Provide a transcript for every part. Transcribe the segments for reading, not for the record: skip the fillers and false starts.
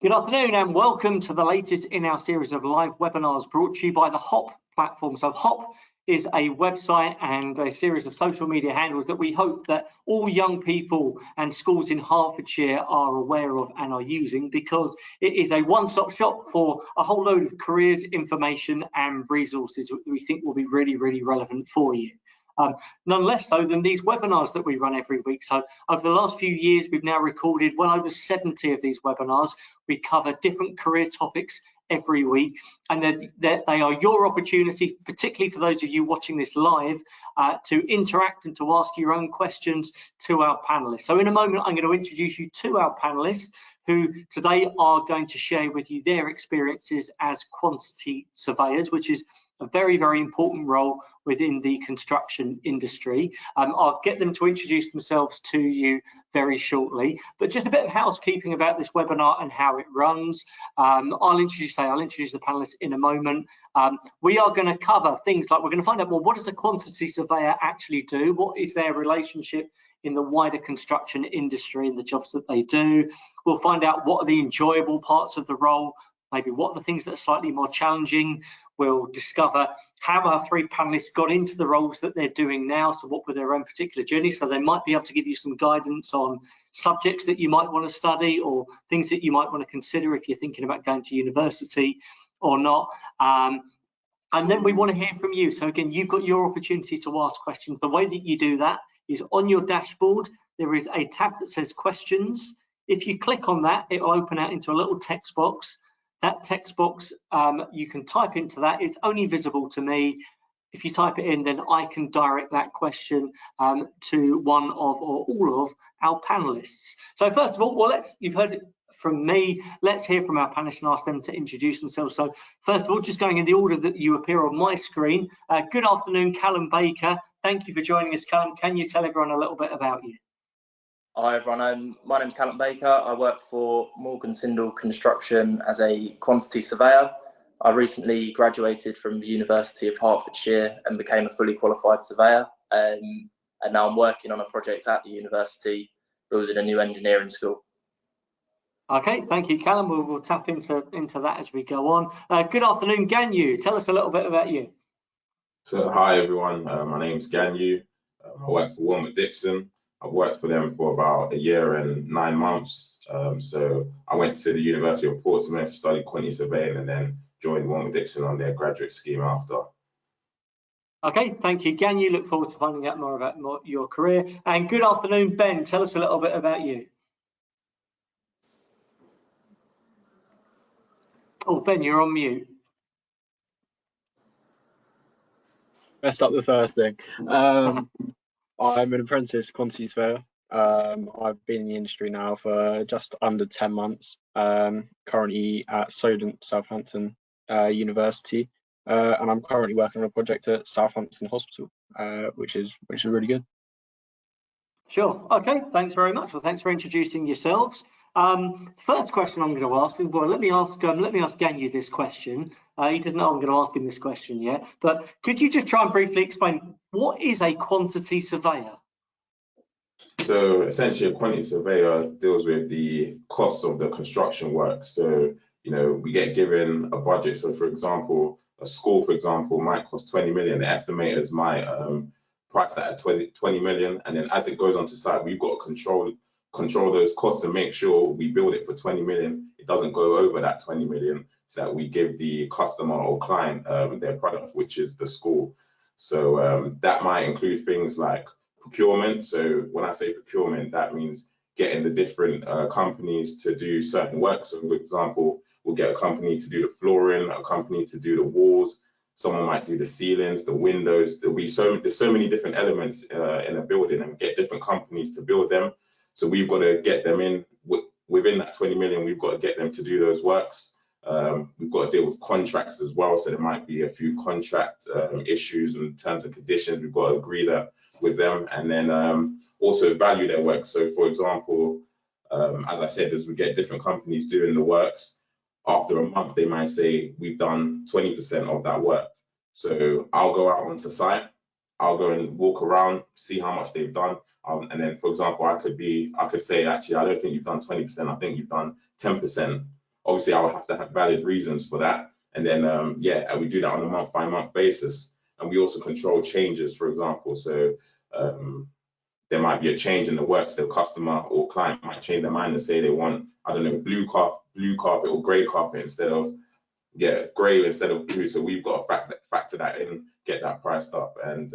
Good afternoon and welcome to the latest in our series of live webinars brought to you by the HOP platform. So HOP is a website and a series of social media handles that we hope that all young people and schools in Hertfordshire are aware of and are using, because it is a one-stop shop for a whole load of careers, information and resources that we think will be really relevant for you. None less so than these webinars that we run every week. So over the last few years, we've now recorded well over 70 of these webinars. We cover different career topics every week, and they are your opportunity, particularly for those of you watching this live, to interact and to ask your own questions to our panelists. So in a moment, I'm going to introduce you to our panelists, who today are going to share with you their experiences as quantity surveyors, which is a very important role within the construction industry. I'll get them to introduce themselves to you very shortly, but just a bit of housekeeping about this webinar and how it runs. I'll introduce the panelists in a moment. We are going to cover things like, we're going to find out, well, what does a quantity surveyor actually do? What is their relationship in the wider construction industry and the jobs that they do? We'll find out what are the enjoyable parts of the role, maybe what are the things that are slightly more challenging. We'll discover how our three panelists got into the roles that they're doing now, so what were their own particular journeys, so they might be able to give you some guidance on subjects that you might want to study or things that you might want to consider if you're thinking about going to university or not. And then we want to hear from you. So again, you've got your opportunity to ask questions. The way that you do that is on your dashboard. There is a tab that says questions. If you click on that, it will open out into a little text box. That text box, you can type into that. It's only visible to me. If you type it in, then I can direct that question to one of or all of our panelists. So first of all, well, you've heard it from me. Let's hear from our panelists and ask them to introduce themselves. So first of all, just going in the order that you appear on my screen. Good afternoon, Callum Baker. Thank you for joining us, Callum. Can you tell everyone a little bit about you? Hi everyone, my name's Callum Baker. I work for Morgan Sindall Construction as a quantity surveyor. I recently graduated from the University of Hertfordshire and became a fully qualified surveyor. And now I'm working on a project at the university, building a new engineering school. Okay, thank you, Callum. We'll tap into that as we go on. Good afternoon, Ganyu. Tell us a little bit about you. So hi everyone, my name's Ganyu. I work for Wilmot Dixon. I've worked for them for about a year and 9 months. So I went to the University of Portsmouth, studied quantity surveying, and then joined Wilmot Dixon on their graduate scheme after. Okay, thank you, Ganyu. Look forward to finding out more about your career. And good afternoon, Ben. Tell us a little bit about you. Oh, Ben, you're on mute. Messed up the first thing. I'm an apprentice quantity surveyor. I've been in the industry now for just under 10 months. Currently at Solent Southampton University, and I'm currently working on a project at Southampton Hospital, which is really good. Sure. Okay. Thanks very much. Well, thanks for introducing yourselves. First question I'm going to ask is, well, let me ask Ganyu this question. He doesn't know I'm going to ask him this question yet, but could you just try and briefly explain what is a quantity surveyor? So essentially, a quantity surveyor deals with the costs of the construction work. So, we get given a budget. So for example, a school, for example, might cost 20 million. The estimators might price that at 20 million. And then as it goes onto site, we've got to control those costs and make sure we build it for 20 million. It doesn't go over that 20 million, so that we give the customer or client their product, which is the school. So that might include things like procurement. So when I say procurement, that means getting the different companies to do certain work. So for example, we'll get a company to do the flooring, a company to do the walls, someone might do the ceilings, the windows. There's so many different elements in a building, and get different companies to build them. So we've got to get them in within that 20 million. We've got to get them to do those works. We've got to deal with contracts as well. So there might be a few contract issues in terms of conditions. We've got to agree that with them, and then also value their work. So for example, as I said, as we get different companies doing the works, after a month, they might say, we've done 20% of that work. So I'll go out onto site, I'll go and walk around, see how much they've done. And then, for example, I could say, actually, I don't think you've done 20%. I think you've done 10%. obviously I would have to have valid reasons for that. And then, yeah, and we do that on a month-by-month basis. And we also control changes, for example. So there might be a change in the works, the customer or client might change their mind and say they want, I don't know, blue carpet or grey carpet instead of, yeah, grey instead of blue. So we've got to factor that in, get that priced up, and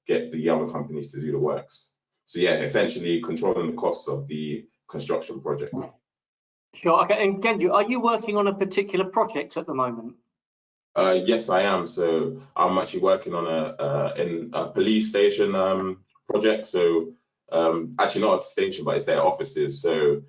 get the other companies to do the works. So yeah, essentially controlling the costs of the construction project. Sure. Okay. And Genju, are you working on a particular project at the moment? Yes, I am. So I'm actually working on a police station project. So actually not a station, but it's their offices. So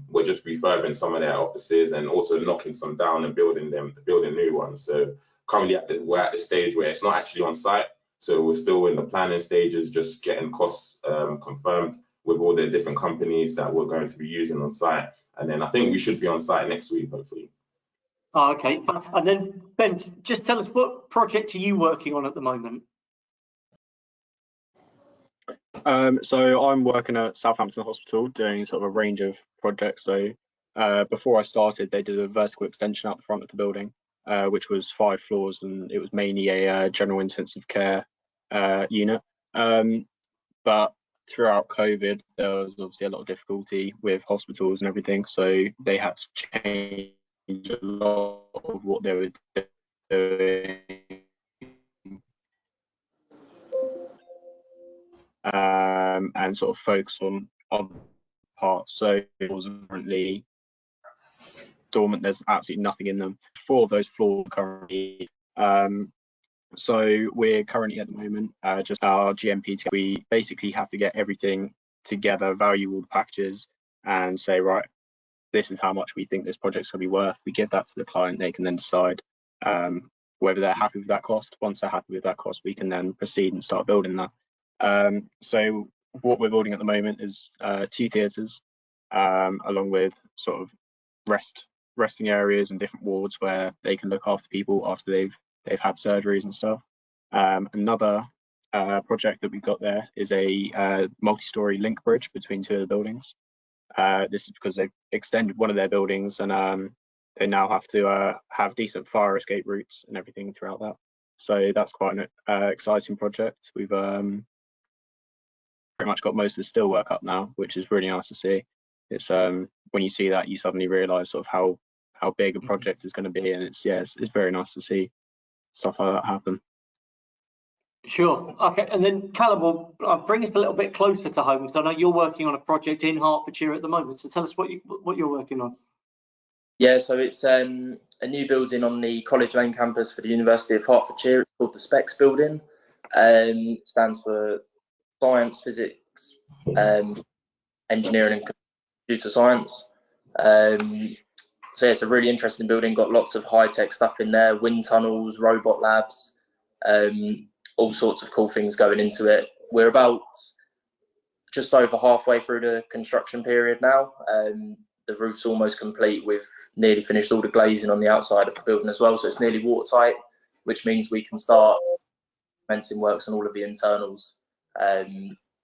we're just refurbing some of their offices and also knocking some down and building new ones. So currently we're at the stage where it's not actually on site. So we're still in the planning stages, just getting costs confirmed with all the different companies that we're going to be using on site. And then I think we should be on site next week, hopefully. Oh, okay. And then Ben, just tell us, what project are you working on at the moment? So I'm working at Southampton Hospital doing sort of a range of projects. So before I started, they did a vertical extension out the front of the building, which was 5 floors, and it was mainly a general intensive care unit. But throughout COVID, there was obviously a lot of difficulty with hospitals and everything, so they had to change a lot of what they were doing. And sort of focus on other parts. So it was currently dormant. There's absolutely nothing in them. 4 of those floors currently. So we're currently at the moment just our GMP. We basically have to get everything together, value all the packages, and say, right, this is how much we think this project's going to be worth. We give that to the client. They can then decide whether they're happy with that cost. Once they're happy with that cost, we can then proceed and start building that. So what we're building at the moment is 2 theatres, along with sort of resting areas and different wards where they can look after people after they've had surgeries and stuff. Another project that we've got there is a multi-storey link bridge between 2 of the buildings. This is because they've extended one of their buildings, and they now have to have decent fire escape routes and everything throughout that. So that's quite an exciting project. We've pretty much got most of the steel work up now, which is really nice to see. It's when you see that, you suddenly realise sort of how big a project is going to be, and it's very nice to see stuff like that happen. Sure. Okay. And then Callum, will bring us a little bit closer to home, because I know you're working on a project in Hertfordshire at the moment. So tell us what you're working on. Yeah, so it's a new building on the College Lane campus for the University of Hertfordshire. It's called the Specs Building. It stands for Science, Physics, Engineering and Computer Science. So yeah, it's a really interesting building, got lots of high-tech stuff in there, wind tunnels, robot labs, all sorts of cool things going into it. We're about just over halfway through the construction period now. The roof's almost complete. We've nearly finished all the glazing on the outside of the building as well, so it's nearly watertight, which means we can start commencing works on all of the internals. So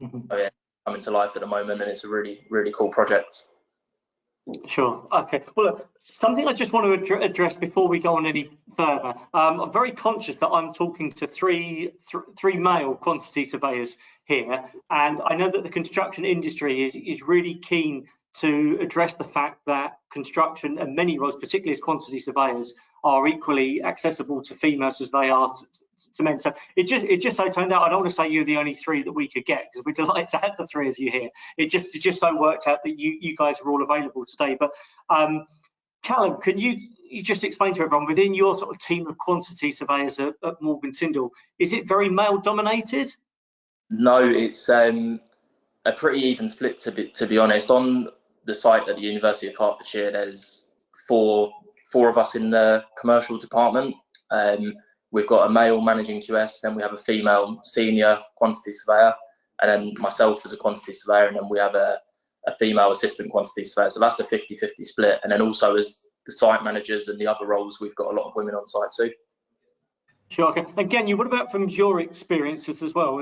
yeah, coming to life at the moment, and it's a really, really cool project. Sure. Okay. Well, look, something I just want to address before we go on any further. I'm very conscious that I'm talking to three male quantity surveyors here, and I know that the construction industry is really keen to address the fact that construction and many roles, particularly as quantity surveyors, are equally accessible to females as they are to men. So it just so turned out, I don't want to say you're the only 3 that we could get, because we're delighted to have the 3 of you here. It just so worked out that you guys are all available today. But Callum, can you just explain to everyone, within your sort of team of quantity surveyors at Morgan Sindall, is it very male dominated? No, it's a pretty even split, to be honest. On the site at the University of Hertfordshire, there's four of us in the commercial department. We've got a male managing QS, then we have a female senior quantity surveyor, and then myself as a quantity surveyor, and then we have a female assistant quantity surveyor. So that's a 50-50 split. And then also as the site managers and the other roles, we've got a lot of women on site too. Sure. Okay. Again, what about from your experiences as well?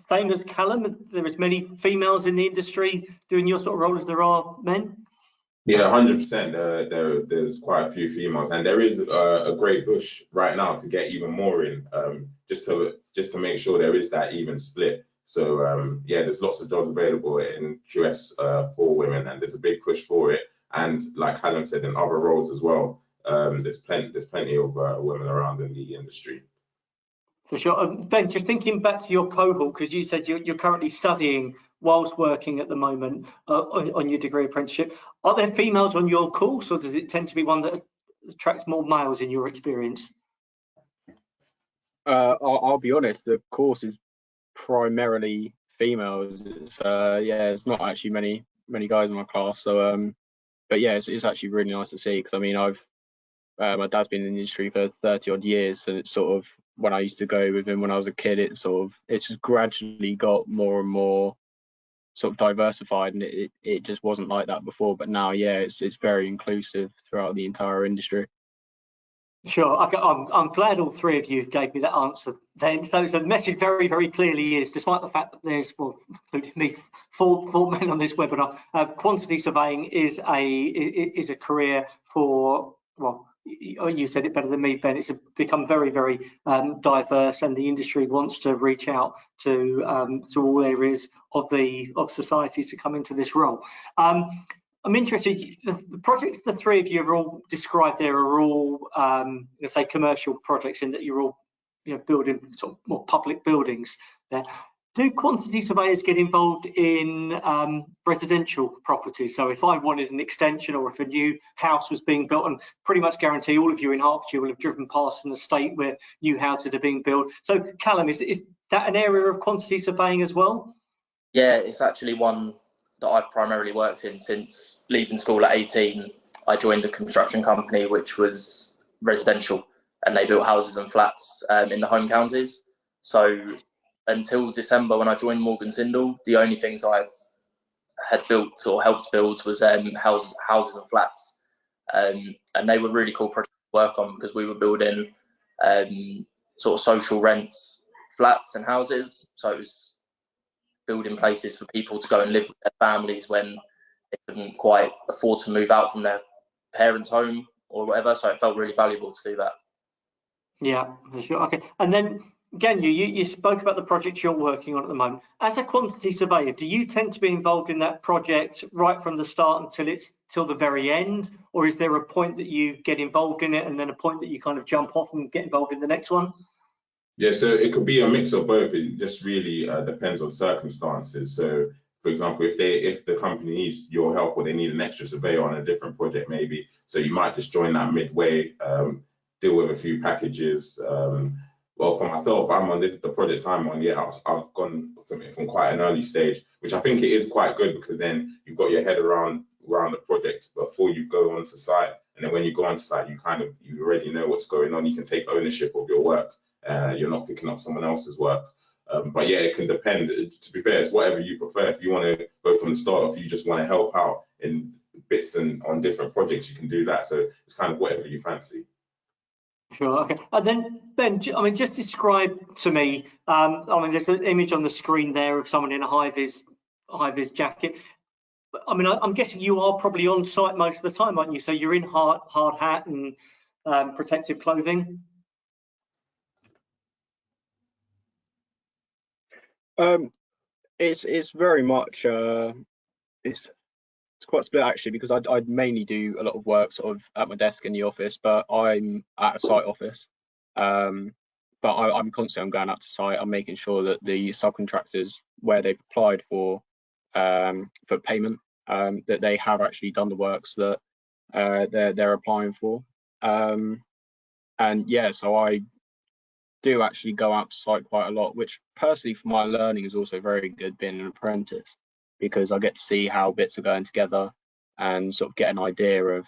Same as Callum, there is many females in the industry doing your sort of role as there are men? Yeah, 100%. There's quite a few females, and there is a great push right now to get even more in, just to make sure there is that even split. So yeah, there's lots of jobs available in QS for women, and there's a big push for it. And like Callum said, in other roles as well, there's plenty of women around in the industry. For sure. Ben, just thinking back to your cohort, because you said you're currently studying whilst working at the moment on your degree apprenticeship. Are there females on your course, or does it tend to be one that attracts more males in your experience? I'll be honest, the course is primarily females. It's it's not actually many guys in my class. So but yeah, it's actually really nice to see, because I mean, my dad's been in the industry for 30 odd years, and it's sort of, when I used to go with him when I was a kid, it's just gradually got more and more sort of diversified, and it just wasn't like that before. But now, yeah, it's very inclusive throughout the entire industry. Sure, I'm glad all three of you gave me that answer then. So the message very, very clearly is, despite the fact that there's, well, including me, four men on this webinar, quantity surveying is a career for, well, you said it better than me, Ben. It's become very, very diverse, and the industry wants to reach out to all areas of society to come into this role. I'm interested, the projects the three of you have all described there are all, let's say, commercial projects, in that you're all, building sort of more public buildings there. Do quantity surveyors get involved in residential properties? So if I wanted an extension, or if a new house was being built, and pretty much guarantee all of you in Hertfordshire will have driven past an estate where new houses are being built. So Callum, is that an area of quantity surveying as well? Yeah, it's actually one that I've primarily worked in since leaving school at 18. I joined a construction company which was residential, and they built houses and flats in the home counties. So until December, when I joined Morgan Sindall, the only things I had built or helped build was houses and flats, and they were really cool projects to work on, because we were building sort of social rents, flats and houses. So it was building places for people to go and live with their families when they couldn't quite afford to move out from their parents' home or whatever. So it felt really valuable to do that. Yeah, for sure. Okay. And then again, you spoke about the project you're working on at the moment. As a quantity surveyor, do you tend to be involved in that project right from the start until till the very end, or is there a point that you get involved in it and then a point that you kind of jump off and get involved in the next one? Yeah, so it could be a mix of both. It just really depends on circumstances. So, for example, if the company needs your help, or they need an extra surveyor on a different project, maybe, so you might just join that midway, deal with a few packages. Well, for myself, I'm on the project I'm on. Yeah, I've gone from quite an early stage, which I think it is quite good, because then you've got your head around the project before you go onto site, and then when you go onto site, you already know what's going on. You can take ownership of your work. You're not picking up someone else's work. But yeah, it can depend. To be fair, it's whatever you prefer. If you want to go from the start, or if you just want to help out in bits and on different projects, you can do that. So it's kind of whatever you fancy. Sure. Okay. And then Ben, I mean, just describe to me. I mean, there's an image on the screen there of someone in a high-vis jacket. I mean, I'm guessing you are probably on site most of the time, aren't you? So you're in hard hat and protective clothing. It's very much it's quite split, actually, because I mainly do a lot of work sort of at my desk in the office, but I'm at a site office. But I'm constantly going out to site. I'm making sure that the subcontractors, where they've applied for payment, that they have actually done the works that they're applying for. And yeah, so I do actually go out to site quite a lot, which personally for my learning is also very good being an apprentice, because I get to see how bits are going together and sort of get an idea of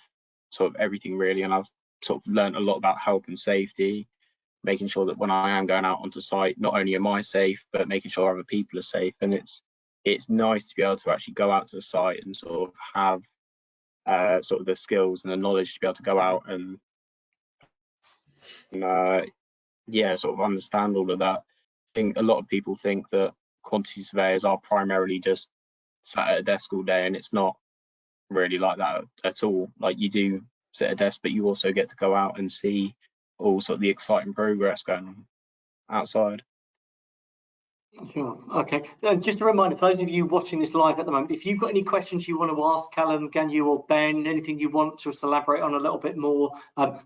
sort of everything really. And I've sort of learned a lot about health and safety, making sure that when I am going out onto site, not only am I safe, but making sure other people are safe. And it's nice to be able to actually go out to the site and sort of have sort of the skills and the knowledge to be able to go out and yeah, sort of understand all of that. I think a lot of people think that quantity surveyors are primarily just sat at a desk all day, and it's not really like that at all. Like, you do sit at a desk, but you also get to go out and see all sort of the exciting progress going on outside. Sure. Okay. Just a reminder for those of you watching this live at the moment, if you've got any questions you want to ask Callum, Ganyu, or Ben, anything you want to elaborate on a little bit more,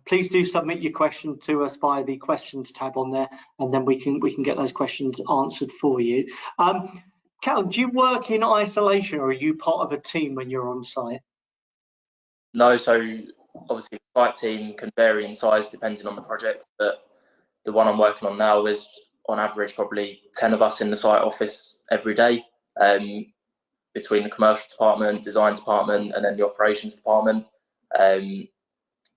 please do submit your question to us via the questions tab on there, and then we can get those questions answered for you. Callum, do you work in isolation, or are you part of a team when you're on site? No, so obviously the site team can vary in size depending on the project, but the one I'm working on now is on average probably 10 of us in the site office every day, between the commercial department, design department, and then the operations department.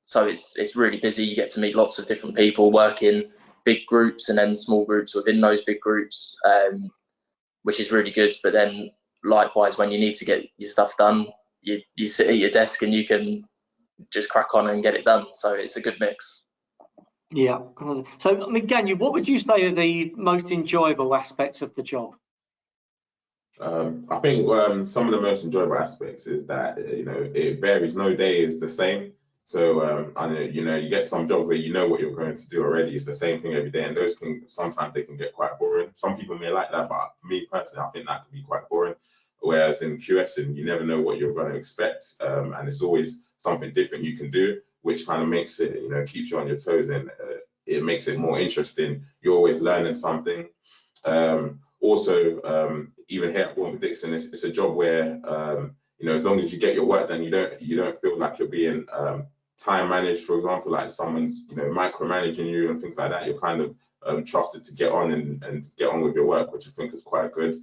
So it's really busy. You get to meet lots of different people, work in big groups and then small groups within those big groups, which is really good. But then likewise, when you need to get your stuff done, you sit at your desk and you can just crack on and get it done. So it's a good mix. Yeah. So, I mean, Ganyu, what would you say are the most enjoyable aspects of the job? I think some of the most enjoyable aspects is that it varies. No day is the same. So I know you get some jobs where you know what you're going to do already. It's the same thing every day, and those sometimes they can get quite boring. Some people may like that, but me personally, I think that can be quite boring. Whereas in QSing, you never know what you're going to expect, and it's always something different you can do, which kind of makes it, keeps you on your toes, and it makes it more interesting. You're always learning something. Also, even here at Warren Dixon, it's a job where as long as you get your work done, you don't feel like you're being time managed, for example, like someone's micromanaging you and things like that. You're kind of trusted to get on and get on with your work, which I think is quite good.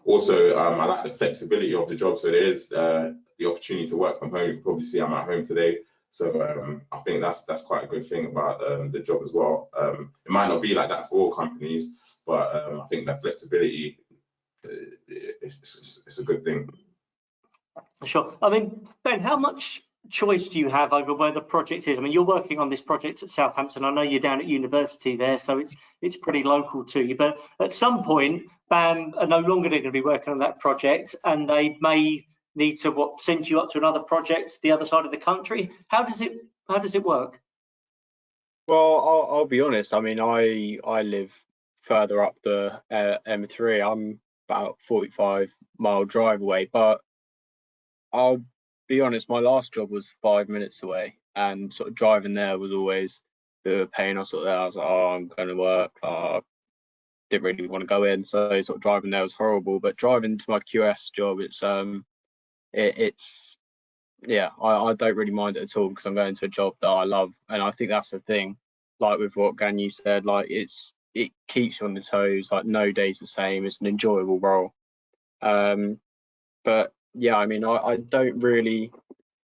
Also, I like the flexibility of the job. So there is the opportunity to work from home. You can probably see I'm at home today. So I think that's quite a good thing about the job as well. It might not be like that for all companies, but I think that flexibility is a good thing. Sure. I mean, Ben, how much choice do you have over where the project is? I mean, you're working on this project at Southampton. I know you're down at university there, so it's pretty local to you. But at some point, BAM are no longer going to be working on that project, and they may need to send you up to another project the other side of the country. How does it work? Well, I'll be honest. I mean, I live further up the M3. I'm about 45-mile drive away, but I'll be honest, my last job was 5 minutes away, and sort of driving there was always the pain. I was like, oh, I'm going to work. Didn't really want to go in, so sort of driving there was horrible. But driving to my QS job, it's yeah, I don't really mind it at all, because I'm going to a job that I love, and I think that's the thing. Like with what Ganyu said, like it keeps you on the toes. Like, no day's the same. It's an enjoyable role. But yeah, I mean, I don't really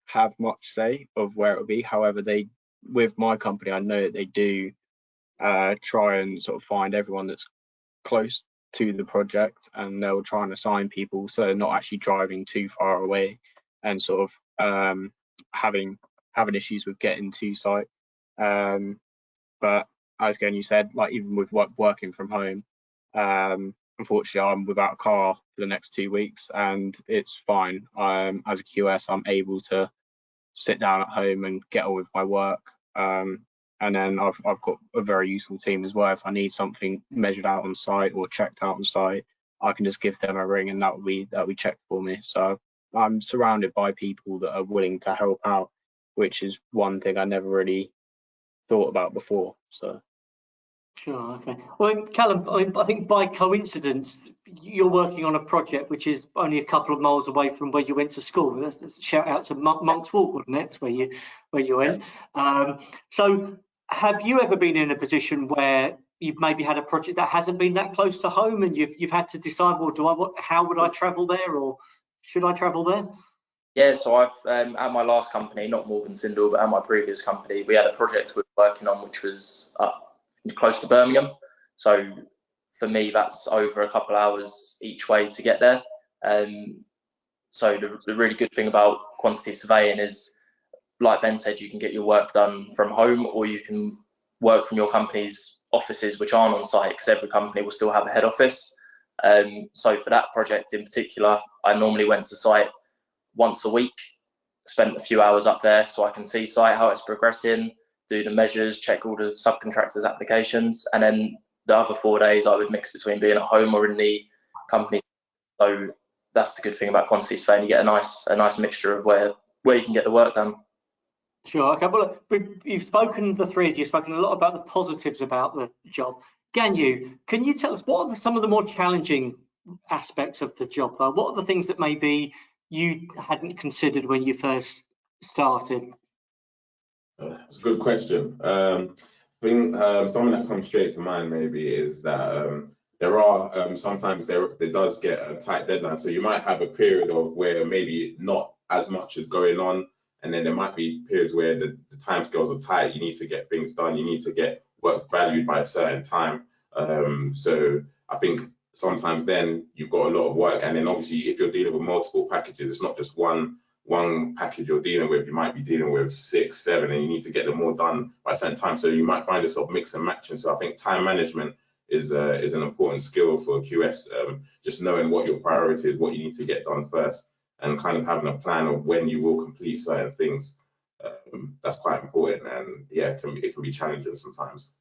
have much say of where it will be. However, with my company, I know that they do try and sort of find everyone that's close to the project, and they'll try and assign people so they're not actually driving too far away and sort of having issues with getting to site. But as again you said, like even with working from home, unfortunately I'm without a car for the next 2 weeks, and it's fine. As a QS, I'm able to sit down at home and get on with my work. And then I've got a very useful team as well. If I need something measured out on site or checked out on site, I can just give them a ring and that'll be checked for me. So I'm surrounded by people that are willing to help out, which is one thing I never really thought about before. So Sure. Okay. Well, Callum, I think by coincidence you're working on a project which is only a couple of miles away from where you went to school. That's a shout out to Monk's Walk, wasn't it? That's where you went. So have you ever been in a position where you've maybe had a project that hasn't been that close to home, and you've had to decide, well, how would I travel there, or should I travel there? Yeah, so I've at my last company, not Morgan Sindall, but at my previous company, we had a project we were working on which was close to Birmingham. So for me, that's over a couple of hours each way to get there. So the really good thing about quantity surveying is, like Ben said, you can get your work done from home, or you can work from your company's offices, which aren't on site, because every company will still have a head office. So for that project in particular, I normally went to site once a week, spent a few hours up there so I can see site, how it's progressing, do the measures, check all the subcontractors' applications, and then the other 4 days I would mix between being at home or in the company. So that's the good thing about quantity surveying. You get a nice mixture of where you can get the work done. Sure. Okay. Well, you've spoken, the three of you, spoken a lot about the positives about the job. Ganyu, can you tell us what are some of the more challenging aspects of the job? What are the things that maybe you hadn't considered when you first started? It's a good question. I think something that comes straight to mind maybe is that there are sometimes there does get a tight deadline. So you might have a period of where maybe not as much is going on, and then there might be periods where the timescales are tight. You need to get things done. You need to get work valued by a certain time. So I think sometimes then you've got a lot of work, and then obviously if you're dealing with multiple packages, it's not just one package you're dealing with. You might be dealing with 6, 7, and you need to get them all done by a certain time. So you might find yourself mix and matching. So I think time management is an important skill for QS. Just knowing what your priority is, what you need to get done first, and kind of having a plan of when you will complete certain things. That's quite important, and yeah, it can be challenging sometimes.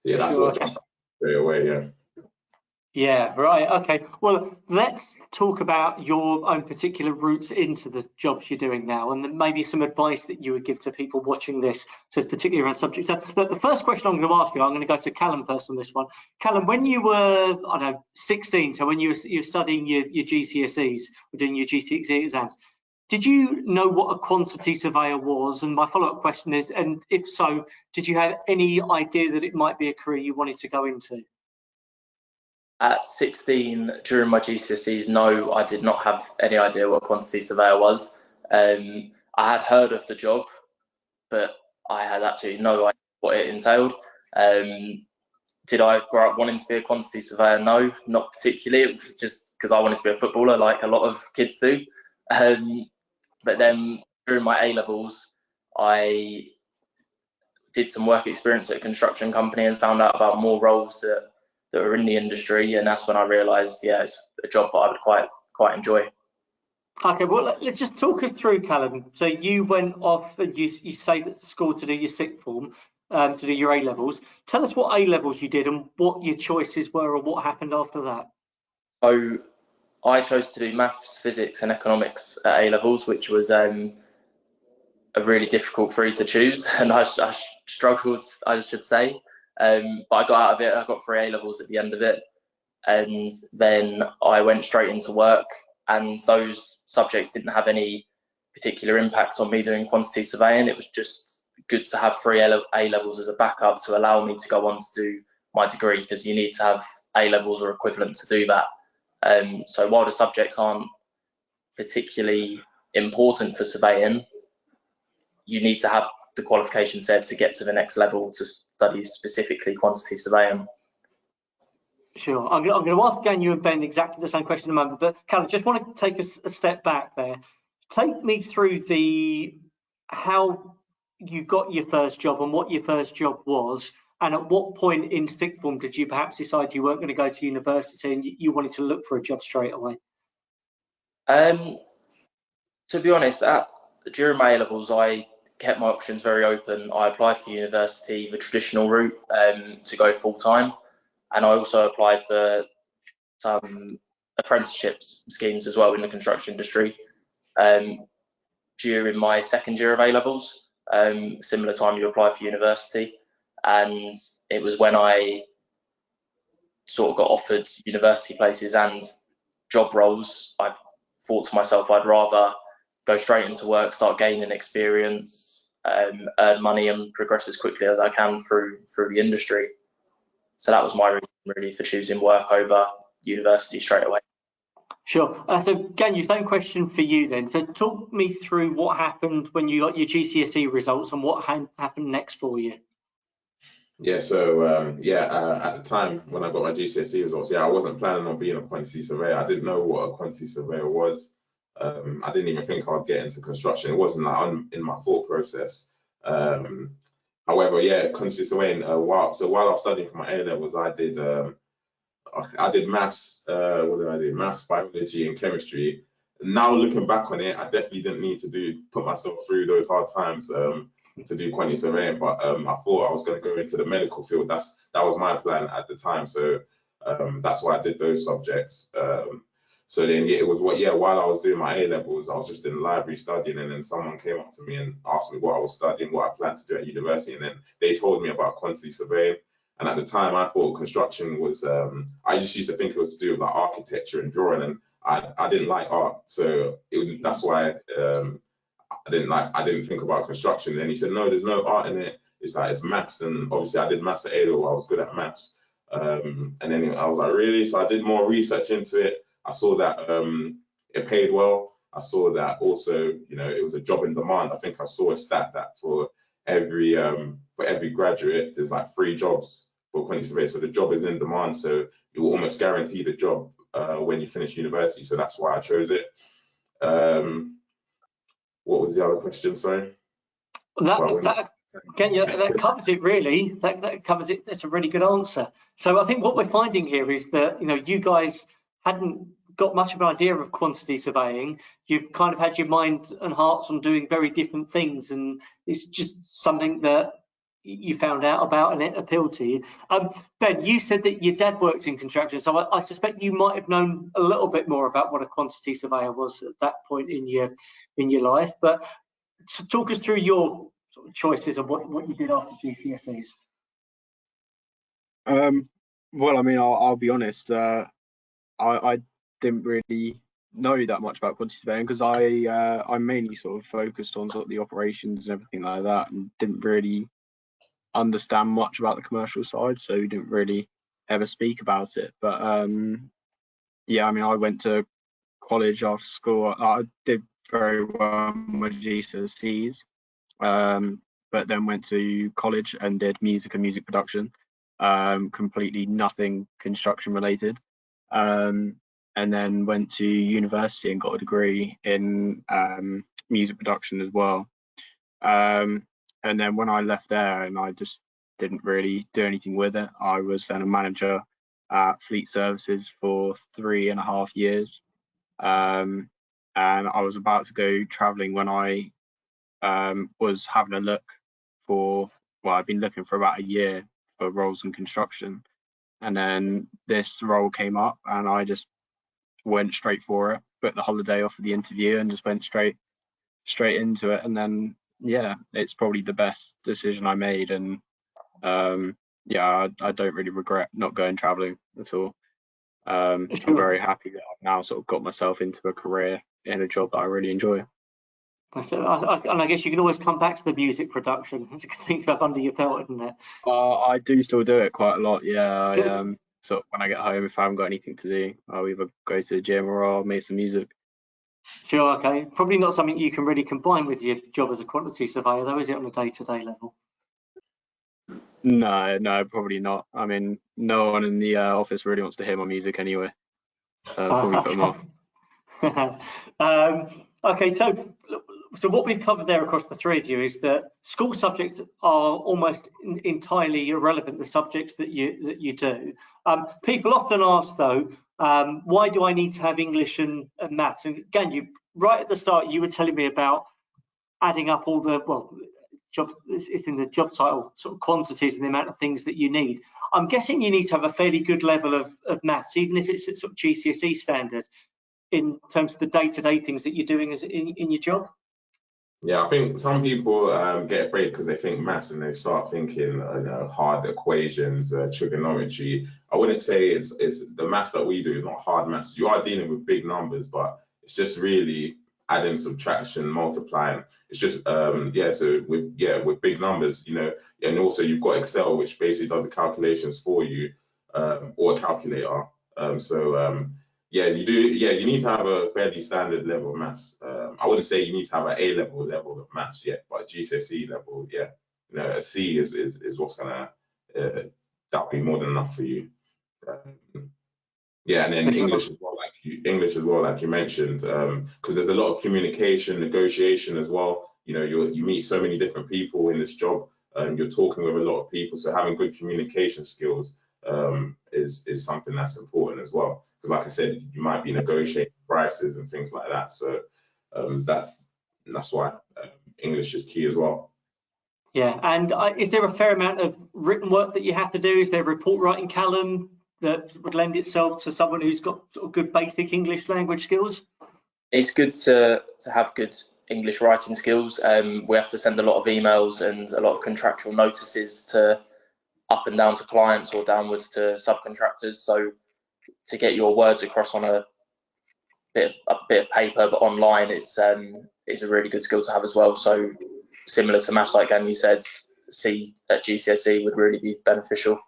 Yeah, that's Sure. what jumps straight away. Yeah. Yeah, right. Okay. Well, let's talk about your own particular routes into the jobs you're doing now, and then maybe some advice that you would give to people watching this, so particularly around subjects. So, look, the first question I'm going to ask you, I'm going to go to Callum first on this one. Callum, when you were, I don't know, 16, so when you were studying your GCSEs, or doing your GCSE exams, did you know what a quantity surveyor was? And my follow-up question is, and if so, did you have any idea that it might be a career you wanted to go into? At 16, during my GCSEs, no, I did not have any idea what a quantity surveyor was. I had heard of the job, but I had absolutely no idea what it entailed. Did I grow up wanting to be a quantity surveyor? No, not particularly. It was just because I wanted to be a footballer, like a lot of kids do. But then during my A-levels, I did some work experience at a construction company and found out about more roles that were in the industry, and that's when I realised, yeah, it's a job that I would quite enjoy. Okay, well, let's just talk us through, Callum. So you went off and you stayed at school to do your sixth form, to do your A-levels. Tell us what A-levels you did and what your choices were and what happened after that. So I chose to do maths, physics and economics at A-levels, which was a really difficult three to choose, and I struggled, I should say. But I got out of it. I got 3 A-levels at the end of it, and then I went straight into work, and those subjects didn't have any particular impact on me doing quantity surveying. It was just good to have 3 A-levels as a backup to allow me to go on to do my degree, because you need to have A-levels or equivalent to do that. So while the subjects aren't particularly important for surveying, you need to have the qualifications there to get to the next level to study specifically quantity surveying. Sure. I'm going to ask Ganyu and Ben exactly the same question in a moment, but Callum, just want to take a step back there. Take me through how you got your first job and what your first job was, and at what point in sixth form did you perhaps decide you weren't going to go to university and you wanted to look for a job straight away? To be honest, during my A-levels, I kept my options very open. I applied for university, the traditional route, to go full-time, and I also applied for some apprenticeships schemes as well in the construction industry. During my second year of A-levels, similar time you apply for university, and it was when I sort of got offered university places and job roles. I thought to myself, I'd rather go straight into work, start gaining experience, earn money and progress as quickly as I can through the industry. So that was my reason really for choosing work over university straight away. Sure. So Ganyu, same question for you then. So talk me through what happened when you got your GCSE results and what happened next for you. Yeah, so at the time when I got my GCSE results, I wasn't planning on being a quantity surveyor. I didn't know what a quantity surveyor was. I didn't even think I'd get into construction. It wasn't like in my thought process. However, quantity surveying. While I was studying for my A-levels, I did maths. What did I do? Maths, biology, and chemistry. now looking back on it, I definitely didn't need to put myself through those hard times to do quantity surveying, but I thought I was going to go into the medical field. That was my plan at the time, so that's why I did those subjects. So then it was while I was doing my A levels, I was just in the library studying, and then someone came up to me and asked me what I was studying, what I planned to do at university, and then they told me about quantity surveying. And at the time, I thought construction was, I just used to think it was to do with like architecture and drawing, and I didn't like art, so that's why I didn't think about construction. Then he said, no, there's no art in it. It's like it's maths, and obviously I did maths at A-level. I was good at maths, and then I was like, really? So I did more research into it. I saw that it paid well. I saw that also, it was a job in demand. I think I saw a stat that for every graduate, there's like 3 jobs for quantity surveyor. So the job is in demand. So you will almost guarantee the job when you finish university. So that's why I chose it. What was the other question? Sorry. That covers it really. That covers it. That's a really good answer. So I think what we're finding here is that you guys hadn't got much of an idea of quantity surveying. You've kind of had your mind and hearts on doing very different things, and it's just something that you found out about and it appealed to you. Ben, you said that your dad worked in construction, so I suspect you might have known a little bit more about what a quantity surveyor was at that point in your life. But talk us through your sort of choices of what you did after GCSEs. Well, I mean, I'll be honest. I didn't really know that much about quantity surveying because I mainly sort of focused on sort of the operations and everything like that, and didn't really understand much about the commercial side, so we didn't really ever speak about it. But yeah, I mean, I went to college after school. I did very well in my GCSEs, but then went to college and did music and music production, completely nothing construction related, and then went to university and got a degree in music production as well. And then when I left there, and I just didn't really do anything with it. I was then a manager at Fleet Services for 3.5 years. And I was about to go traveling when I was having a look I'd been looking for about a year for roles in construction. And then this role came up and I just went straight for it, booked the holiday off of the interview and just went straight into it. And then, yeah, it's probably the best decision I made. And yeah, I don't really regret not going traveling at all. I'm very happy that I've now sort of got myself into a career in a job that I really enjoy. And I guess you can always come back to the music production. It's a good thing to have under your belt, isn't it? I do still do it quite a lot, yeah. So when I get home, if I haven't got anything to do, I'll either go to the gym or I'll make some music. Sure, okay. Probably not something you can really combine with your job as a quantity surveyor, though, is it, on a day-to-day level? No, probably not. I mean, no one in the office really wants to hear my music anyway. Probably put them off. Okay, so what we've covered there across the 3 of you is that school subjects are almost entirely irrelevant, the subjects that you do. People often ask, though, why do I need to have English and maths? And again, right at the start, you were telling me about adding up all the, it's in the job title, sort of quantities and the amount of things that you need. I'm guessing you need to have a fairly good level of maths, even if it's at sort of GCSE standard, in terms of the day-to-day things that you're doing in your job. Yeah, I think some people get afraid because they think maths and they start thinking hard equations, trigonometry. I wouldn't say it's the maths that we do is not hard maths. You are dealing with big numbers, but it's just really adding, subtraction, multiplying. It's just so with big numbers, and also you've got Excel, which basically does the calculations for you, or a calculator. Yeah, you do. Yeah, you need to have a fairly standard level of maths. I wouldn't say you need to have an A level of maths yet, but GCSE level, yeah, a C is what's gonna that'll be more than enough for you. Yeah, and then English as well, like you mentioned, because there's a lot of communication, negotiation as well. You meet so many different people in this job. You're talking with a lot of people, so having good communication skills is something that's important as well. because like I said, you might be negotiating prices and things like that. So that's why English is key as well. Yeah, and is there a fair amount of written work that you have to do? Is there a report writing, Callum, that would lend itself to someone who's got sort of good basic English language skills? It's good to have good English writing skills. We have to send a lot of emails and a lot of contractual notices to up and down to clients or downwards to subcontractors. So to get your words across on a bit of paper, but online, it's a really good skill to have as well. So similar to maths, like Andy said, C at GCSE would really be beneficial.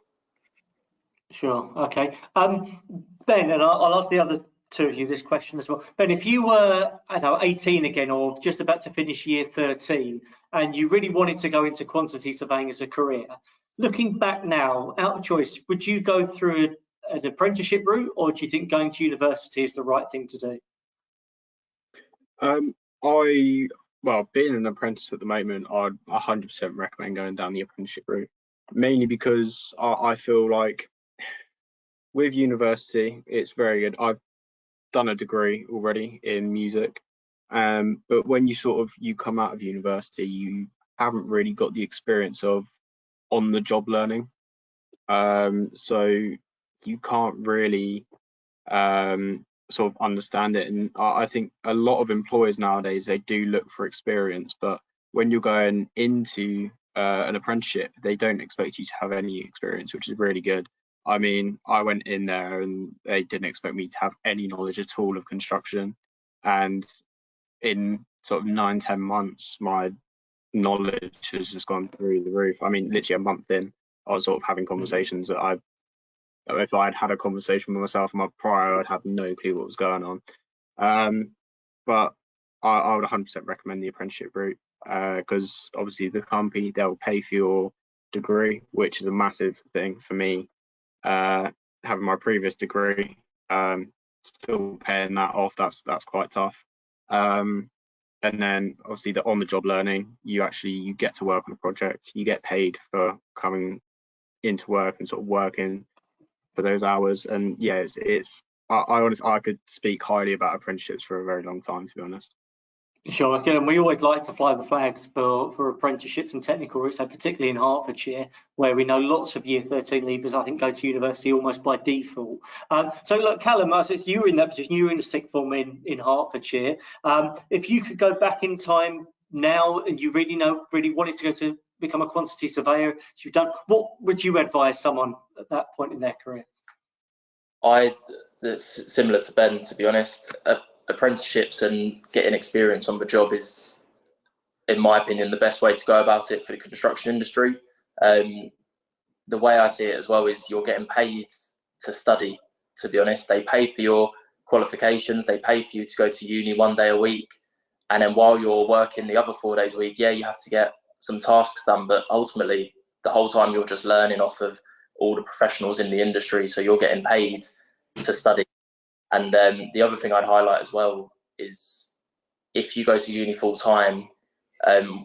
Sure. Okay. Ben, and I'll ask the other two of you this question as well. Ben, if you were, I don't know, 18 again, or just about to finish year 13, and you really wanted to go into quantity surveying as a career, looking back now, out of choice, would you go through an apprenticeship route, or do you think going to university is the right thing to do? Well, being an apprentice at the moment, I'd 100% recommend going down the apprenticeship route, mainly because I feel like with university, it's very good. I've done a degree already in music, but when you come out of university, you haven't really got the experience of on-the-job learning, so you can't really sort of understand it. And I think a lot of employers nowadays, they do look for experience, but when you're going into an apprenticeship, they don't expect you to have any experience, which is really good. I mean, I went in there and they didn't expect me to have any knowledge at all of construction, and in sort of 9-10 months, my knowledge has just gone through the roof. I mean, literally a month in, I was sort of having conversations that if I'd had a conversation with myself a month prior, I'd have no clue what was going on. But I would 100% recommend the apprenticeship route, because obviously the company, they'll pay for your degree, which is a massive thing for me. Having my previous degree, still paying that off, that's quite tough. And then obviously the on-the-job learning, you get to work on a project, you get paid for coming into work and sort of working for those hours. And yeah, I honestly, I could speak highly about apprenticeships for a very long time, to be honest. Sure. Again, we always like to fly the flags for apprenticeships and technical routes, so particularly in Hertfordshire, where we know lots of year 13 leavers, I think, go to university almost by default. So look, Callum, as you were in that position, you were in the sixth form in Hertfordshire. If you could go back in time now and you really wanted to go to become a quantity surveyor, you've done, what would you advise someone at that point in their career? That's similar to Ben, to be honest. Apprenticeships and getting experience on the job is, in my opinion, the best way to go about it for the construction industry. The way I see it as well is you're getting paid to study, to be honest. They pay for your qualifications, they pay for you to go to uni 1 day a week, and then while you're working the other 4 days a week, yeah, you have to get some tasks done, but ultimately the whole time you're just learning off of all the professionals in the industry, so you're getting paid to study. And the other thing I'd highlight as well is if you go to uni full time,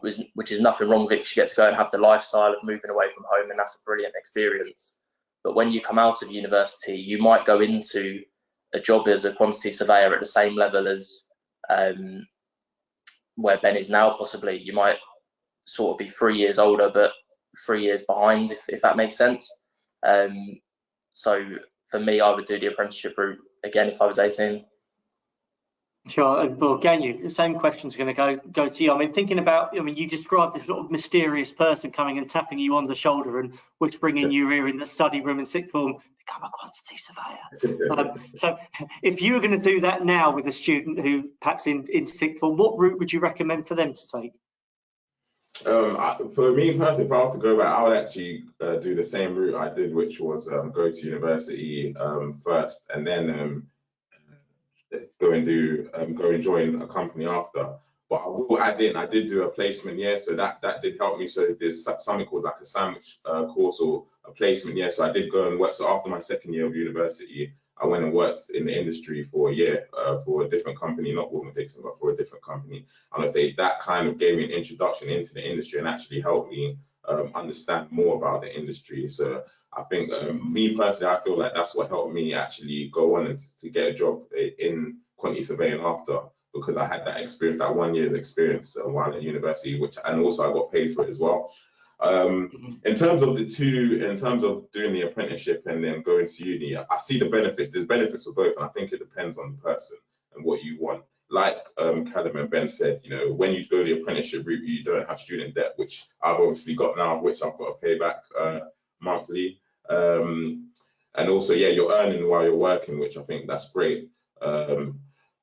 which is nothing wrong with it, because you get to go and have the lifestyle of moving away from home, and that's a brilliant experience. But when you come out of university, you might go into a job as a quantity surveyor at the same level as where Ben is now, possibly. You might sort of be 3 years older, but 3 years behind, if that makes sense. So for me, I would do the apprenticeship route again if I was 18. Sure. Well, again, the same question's going to go to you. I mean, thinking about, you described this sort of mysterious person coming and tapping you on the shoulder and whispering in your ear in the study room in sixth form, become a quantity surveyor. So if you were going to do that now with a student who perhaps in sixth form, what route would you recommend for them to take? For me personally, if I was to go back, I would actually do the same route I did, which was go to university first, and then go and join a company after. But I will add in, I did do a placement year, so that did help me. So there's something called like a sandwich course or a placement year. So I did go and work. So after my second year of university, I went and worked in the industry for a year for a different company, not Woolman Dixon, but for a different company. And I say that kind of gave me an introduction into the industry and actually helped me understand more about the industry. So I think me personally, I feel like that's what helped me actually go on and to get a job in quantity surveying after, because I had that experience, that 1 year's experience while at university, and also I got paid for it as well. In terms of in terms of doing the apprenticeship and then going to uni, I see the benefits. There's benefits of both, and I think it depends on the person and what you want. Like Callum and Ben said, you know, when you go the apprenticeship route, you don't have student debt, which I've obviously got now, which I've got to pay back monthly. And also, yeah, you're earning while you're working, which I think that's great. I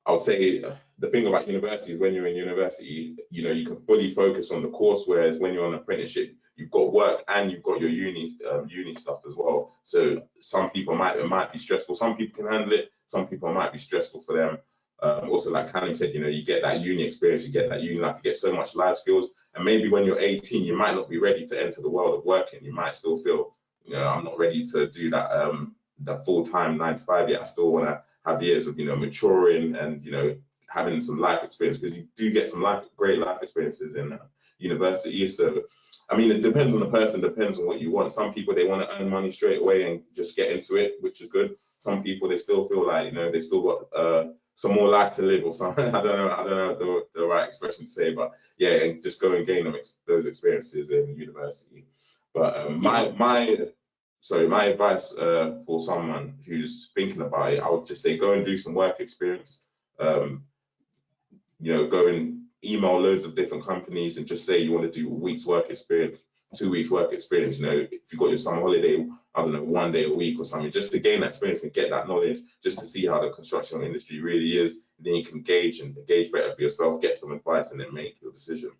would say the thing about university is when you're in university, you know, you can fully focus on the course, whereas when you're on apprenticeship, you've got work and you've got your uni stuff as well. So some people it might be stressful. Some people can handle it. Some people might be stressful for them. Also, like Callum said, you know, you get that uni experience, you get that uni life, you get so much life skills. And maybe when you're 18, you might not be ready to enter the world of working. You might still feel, you know, I'm not ready to do that full-time 9 to 5 yet. I still want to have years of, you know, maturing and, you know, having some life experience, because you do get some great life experiences in university. So, I mean, it depends on the person, depends on what you want. Some people, they want to earn money straight away and just get into it, which is good. Some people, they still feel like, you know, they still got some more life to live or something. I don't know the right expression to say, but yeah, and just go and gain those experiences in university. But my advice for someone who's thinking about it, I would just say go and do some work experience. You know, go and email loads of different companies and just say you want to do a week's work experience, 2 weeks work experience. You know, if you've got your summer holiday, I don't know, 1 day a week or something, just to gain that experience and get that knowledge, just to see how the construction industry really is. Then you can gauge better for yourself, get some advice, and then make your decision.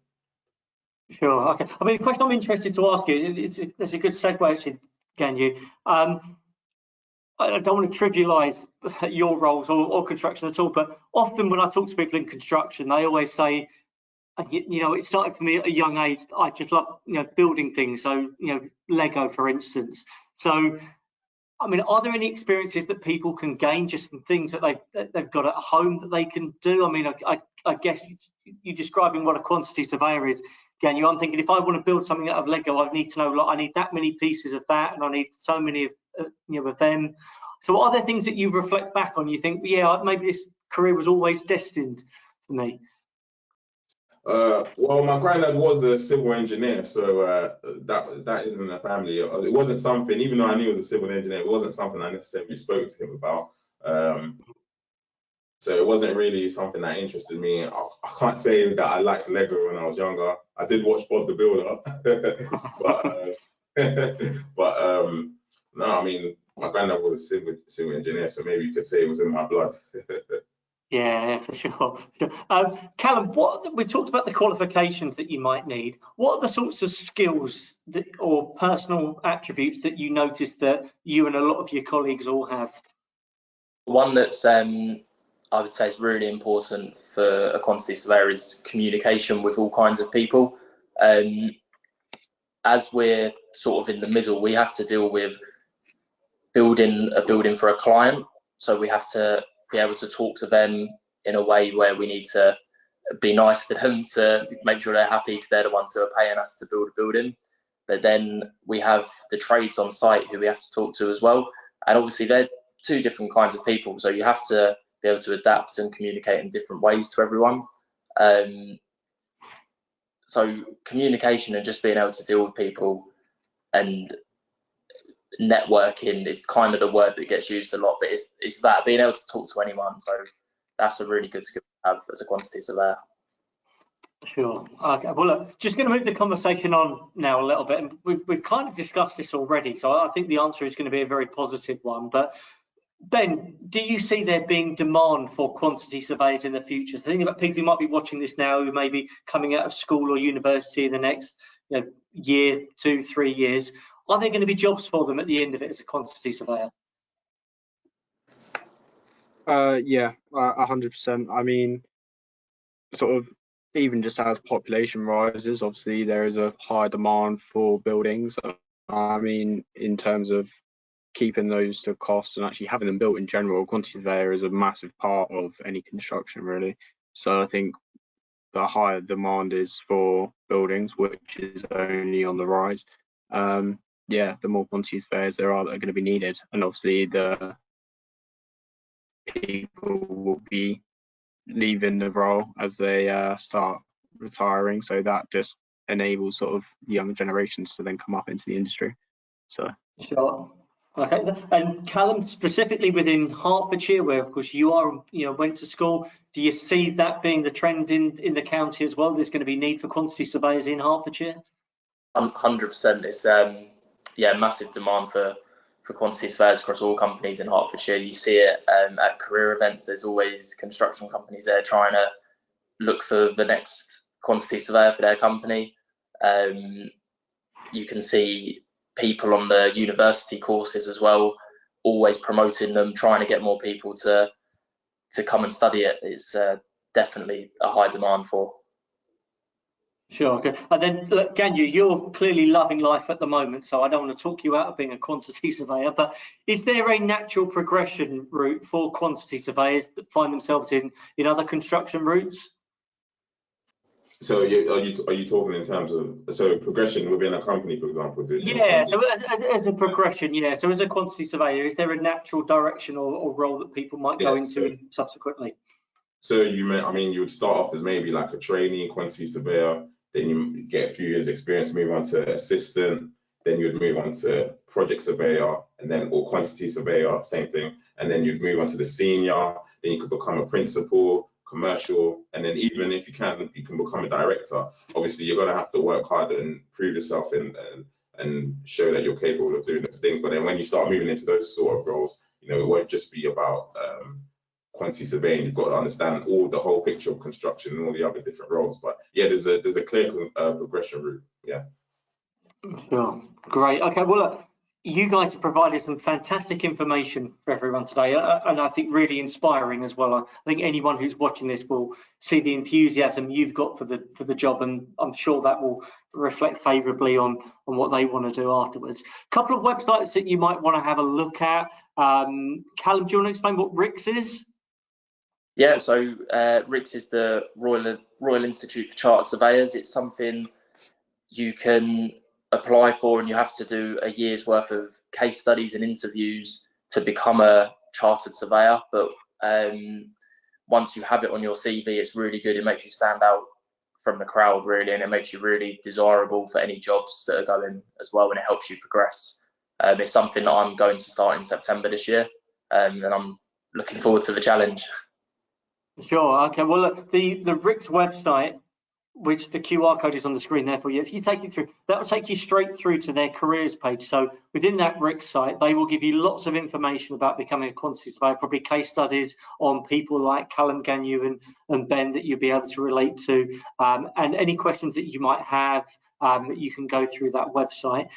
Sure. Okay. I mean, the question I'm interested to ask you, it's a good segue actually, Ganyu. I don't want to trivialize your roles or construction at all, but often when I talk to people in construction, they always say, you know, it started for me at a young age. I just love, you know, building things. So, you know, Lego, for instance. So, I mean, are there any experiences that people can gain just from things that they've got at home that they can do? I mean, I guess you describing what a quantity surveyor is, Ganyu. I'm thinking if I want to build something out of Lego, I need to know, like, I need that many pieces of that, and I need so many of you know, of them. So, are there things that you reflect back on? You think, yeah, maybe this career was always destined for me? Well, my granddad was a civil engineer, so that isn't a family. It wasn't something, even though I knew he was a civil engineer, it wasn't something I necessarily spoke to him about. So it wasn't really something that interested me. I can't say that I liked Lego when I was younger. I did watch Bob the Builder, but no, I mean, my granddad was a civil engineer, so maybe you could say it was in my blood. Yeah, for sure. Callum, we talked about the qualifications that you might need. What are the sorts of skills or personal attributes that you notice that you and a lot of your colleagues all have? One that's I would say is really important for a quantity surveyor is communication with all kinds of people. As we're sort of in the middle, we have to deal with building a building for a client, so we have to be able to talk to them in a way where we need to be nice to them to make sure they're happy, because they're the ones who are paying us to build a building. But then we have the trades on site who we have to talk to as well, and obviously they're two different kinds of people, so you have to be able to adapt and communicate in different ways to everyone. So communication and just being able to deal with people and networking is kind of the word that gets used a lot, but it's that being able to talk to anyone. So that's a really good skill to have as a quantity surveyor. Sure. Okay. Well, look, just going to move the conversation on now a little bit, and we've kind of discussed this already, so I think the answer is going to be a very positive one. But Ben, do you see there being demand for quantity surveyors in the future? So think about people who might be watching this now, who may be coming out of school or university in the next, you know, year, 2, 3 years. Are there going to be jobs for them at the end of it as a quantity surveyor? Yeah, 100%. I mean, sort of even just as population rises, obviously there is a high demand for buildings. I mean, in terms of keeping those to cost and actually having them built in general, quantity surveyor is a massive part of any construction, really. So I think the higher demand is for buildings, which is only on the rise. yeah, the more quantity surveyors there are that are going to be needed, and obviously the people will be leaving the role as they start retiring, so that just enables sort of young generations to then come up into the industry. So sure. Okay, and Callum, specifically within Hertfordshire, where of course you are, went to school, do you see that being the trend in the county as well? There's going to be need for quantity surveyors in Hertfordshire? 100%. It's massive demand for quantity surveyors across all companies in Hertfordshire. You see it at career events. There's always construction companies there trying to look for the next quantity surveyor for their company. You can see people on the university courses as well, always promoting them, trying to get more people to come and study it. It's definitely a high demand for. Sure. Okay. And then, look, Ganyu, you're clearly loving life at the moment, so I don't want to talk you out of being a quantity surveyor, but is there a natural progression route for quantity surveyors that find themselves in other construction routes? So are you talking in terms of progression within a company, for example? Yeah, so as a progression, yeah. So as a quantity surveyor, is there a natural direction or role that people might go into subsequently? So you would start off as maybe like a trainee quantity surveyor, then you get a few years experience, move on to assistant, then you'd move on to project surveyor, and then or quantity surveyor, same thing, and then you'd move on to the senior, then you could become a principal, commercial, and then even if you can become a director. Obviously you're going to have to work hard and prove yourself and show that you're capable of doing those things. But then when you start moving into those sort of roles, it won't just be about quantity surveying. You've got to understand the whole picture of construction and all the other different roles. But yeah, there's a clear progression route. Yeah. Sure. Great. Okay. Well, look, you guys have provided some fantastic information for everyone today, and I think really inspiring as well. I think anyone who's watching this will see the enthusiasm you've got for the job, and I'm sure that will reflect favourably on what they want to do afterwards. A couple of websites that you might want to have a look at. Callum, do you want to explain what RICS is? Yeah, so RICS is the Royal Institute for Chartered Surveyors. It's something you can apply for, and you have to do a year's worth of case studies and interviews to become a chartered surveyor. But once you have it on your CV, it's really good. It makes you stand out from the crowd, really, and it makes you really desirable for any jobs that are going as well, and it helps you progress. It's something that I'm going to start in September this year, and I'm looking forward to the challenge. Sure. Okay. Well, look, the RICS website, which the QR code is on the screen there for you, if you take it through, that will take you straight through to their careers page. So within that RICS site, they will give you lots of information about becoming a quantity surveyor, probably case studies on people like Callum, Ganyu and Ben that you'll be able to relate to, and any questions that you might have, you can go through that website.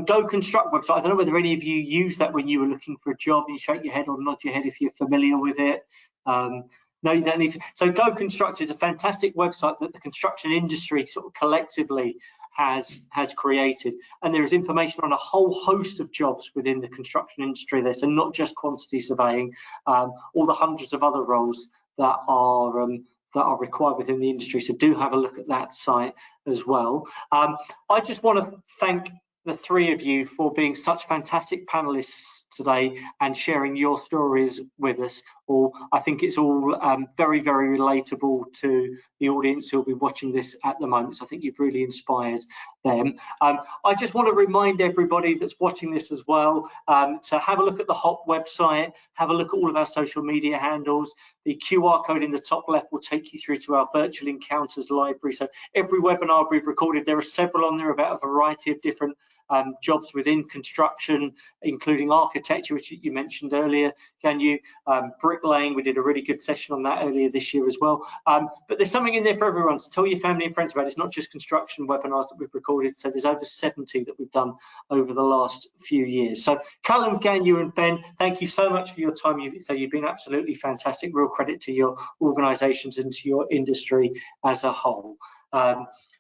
Go Construct website, I don't know whether any of you used that when you were looking for a job. You shake your head or nod your head if you're familiar with it. No, you don't need to. So Go Construct is a fantastic website that the construction industry sort of collectively has created, and there is information on a whole host of jobs within the construction industry there. So not just quantity surveying, all the hundreds of other roles that are required within the industry. So do have a look at that site as well. I just want to thank the three of you for being such fantastic panelists today and sharing your stories with us all. I think it's all very, very relatable to the audience who'll be watching this at the moment. So I think you've really inspired them. I just want to remind everybody that's watching this as well to have a look at the HOP website, have a look at all of our social media handles. The QR code in the top left will take you through to our virtual encounters library. So every webinar we've recorded, there are several on there about a variety of different jobs within construction, including architecture, which you mentioned earlier, Ganyu, bricklaying. We did a really good session on that earlier this year as well. But there's something in there for everyone, so tell your family and friends about it. It's not just construction webinars that we've recorded, so there's over 70 that we've done over the last few years. So Callum, Ganyu and Ben, thank you so much for your time. You've been absolutely fantastic. Real credit to your organisations and to your industry as a whole.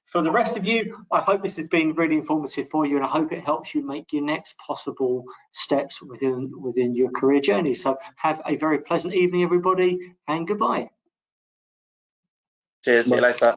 For the rest of you, I hope this has been really informative for you, and I hope it helps you make your next possible steps within your career journey. So have a very pleasant evening, everybody, and goodbye. Cheers. See you later.